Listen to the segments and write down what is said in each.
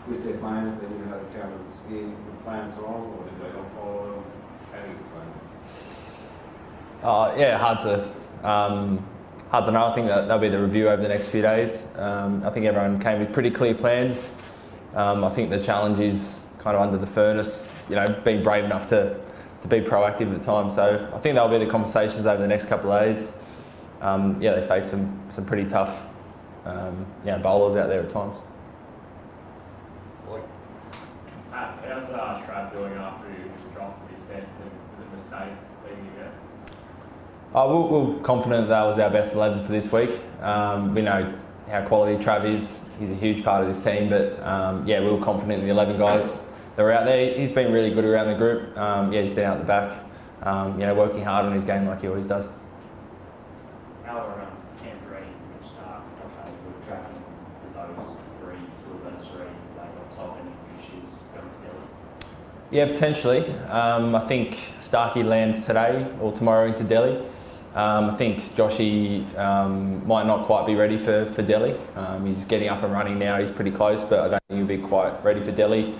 with their clients and you know how to travel the speed with clients along, or did they not follow them? How do you explain it? Yeah, hard to know. I think that'll be the review over the next few days. I think everyone came with pretty clear plans. I think the challenge is kind of under the furnace, you know, being brave enough to be proactive at times. So I think that'll be the conversations over the next couple of days. Yeah, they face some pretty tough bowlers out there at times. How's Trav doing after he was dropped for his test, and was it a mistake leaving again? We're confident that was our best 11 for this week. We know how quality Trav is. He's a huge part of this team, but we were confident in the 11 guys that were out there. He's been really good around the group. He's been out the back, working hard on his game like he always does. How are Canberra and Australia were tracking those two of those three, like solving any issues going to Delhi? Yeah, potentially. I think Starkey lands today or tomorrow into Delhi. I think Joshy might not quite be ready for Delhi. He's getting up and running now. He's pretty close, but I don't think he'll be quite ready for Delhi.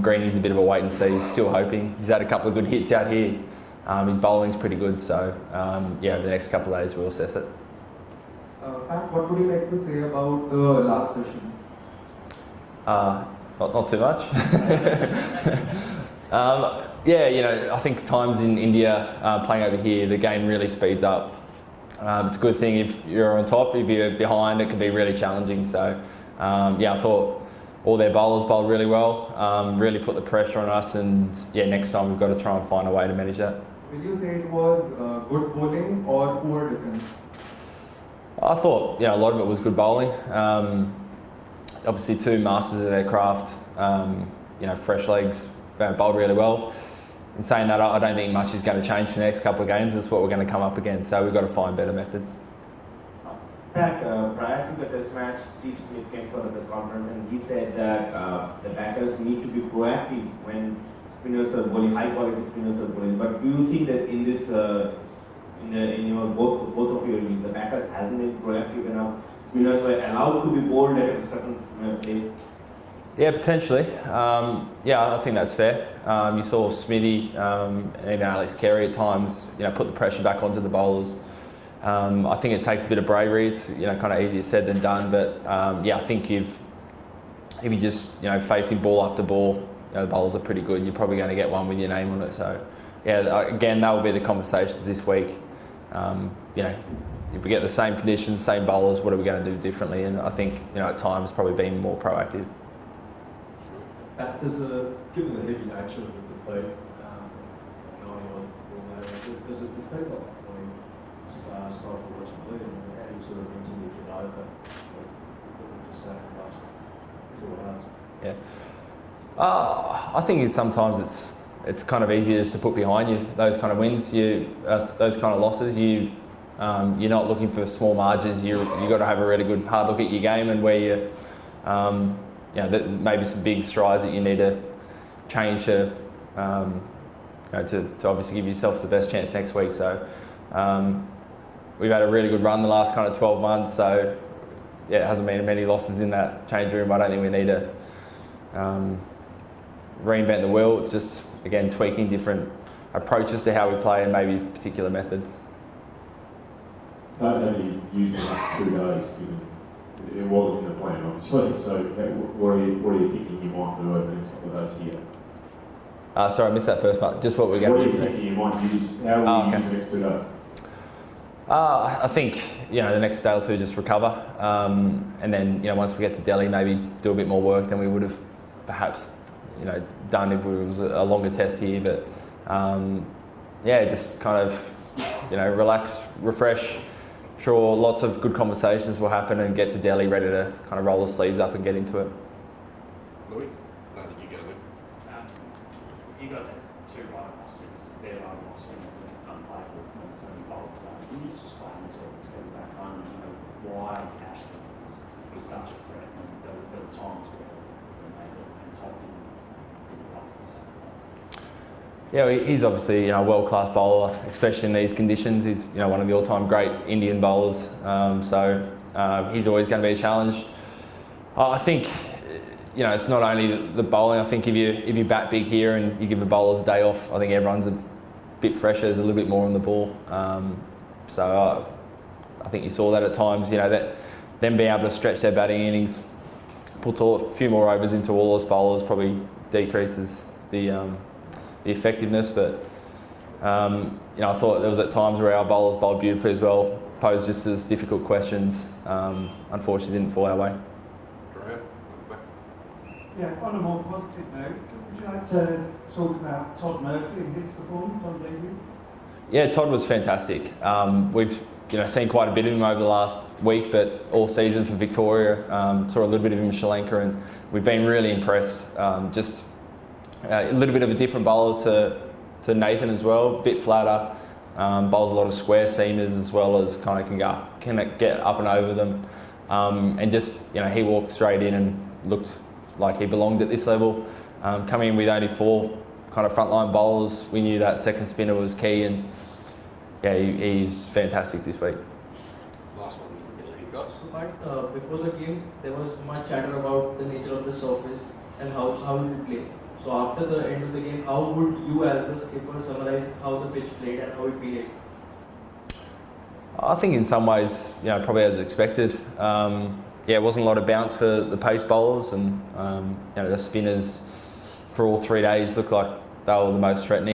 Greeny's a bit of a wait and see, still hoping. He's had a couple of good hits out here. His bowling's pretty good, so over the next couple of days we'll assess it. Pat, what would you like to say about the last session? Not too much. I think times in India, playing over here, the game really speeds up. It's a good thing if you're on top. If you're behind, it can be really challenging. So, I thought all their bowlers bowled really well, really put the pressure on us, and next time we've got to try and find a way to manage that. Will you say it was good bowling or poor defense? I thought a lot of it was good bowling. Obviously, two masters of their craft. Fresh legs bowled really well. In saying that, I don't think much is going to change for the next couple of games. That's what we're going to come up against. So we've got to find better methods. Pat, prior to the test match, Steve Smith came for the press conference and he said that the batters need to be proactive when spinners are bowling, high quality spinners are bowling. But do you think that in this, both of your league, the batters hasn't been proactive enough? Spinners were allowed to be bowled at a certain play. Yeah, potentially. I think that's fair. You saw Smithy and even Alex Carey at times, put the pressure back onto the bowlers. I think it takes a bit of bravery. It's kind of easier said than done. But I think if you just facing ball after ball, the bowlers are pretty good. You're probably going to get one with your name on it. So again, that will be the conversations this week. If we get the same conditions, same bowlers, what are we going to do differently? And I think at times probably being more proactive. Given the heavy nature of the defeat, 90-odd, does it defeat like playing style for watching the league? How do you sort of mentally get over just sacrifice 2 hours? Yeah. I think sometimes it's kind of easier just to put behind you those kind of wins, those kind of losses. You're not looking for small margins. You got to have a really good hard look at your game and where you. Maybe some big strides that you need to change to obviously give yourself the best chance next week. So we've had a really good run the last kind of 12 months. So it hasn't been many losses in that change room. I don't think we need to reinvent the wheel. It's just again tweaking different approaches to how we play and maybe particular methods. How do you use the last 2 days? It wasn't in the plan, obviously. So, what are you thinking you might do over the next couple of days here? Sorry, I missed that first part. Just what we're going to do. What are you thinking you might use? How will you use the next 2 days? I think the next day or two just recover, and then once we get to Delhi, maybe do a bit more work than we would have perhaps done if it was a longer test here. But just kind of relax, refresh. Sure, lots of good conversations will happen and get to Delhi ready to kind of roll the sleeves up and get into it. Louis, I think you go there. You guys have 2 right-off swings. Their right-off swing is unplayable when you bowl today. Can you just explain to them back home, why Ashley is such a threat, and there were times where they thought they told him to rock the same way? Yeah, he's obviously a world-class bowler, especially in these conditions. He's one of the all-time great Indian bowlers, so he's always going to be a challenge. I think you know, it's not only the bowling. I think if you bat big here and you give the bowlers a day off, I think everyone's a bit fresher. There's a little bit more on the ball. I think you saw that at times. You know, that them being able to stretch their batting innings, put a few more overs into all those bowlers probably decreases the effectiveness. But you know, I thought there was at times where our bowlers bowled beautifully as well, posed just as difficult questions. Unfortunately, didn't fall our way. Yeah, on a more positive note, would you like to talk about Todd Murphy and his performance on debut? Yeah, Todd was fantastic. We've seen quite a bit of him over the last week, but all season for Victoria. Saw a little bit of him in Sri Lanka, and we've been really impressed. Just a little bit of a different bowler to Nathan as well, a bit flatter. Bowls a lot of square seamers as well as kind of can get up and over them. And just he walked straight in and looked like he belonged at this level. Coming in with only 4 kind of frontline bowlers, we knew that second spinner was key, and yeah, he's fantastic this week. Last one in the middle here, guys. So, Pat, before the game, there was much chatter about the nature of the surface and how it would play. So after the end of the game, how would you as a skipper summarize how the pitch played and how it behaved? I think in some ways, probably as expected. It wasn't a lot of bounce for the pace bowlers, and the spinners for all 3 days looked like they were the most threatening.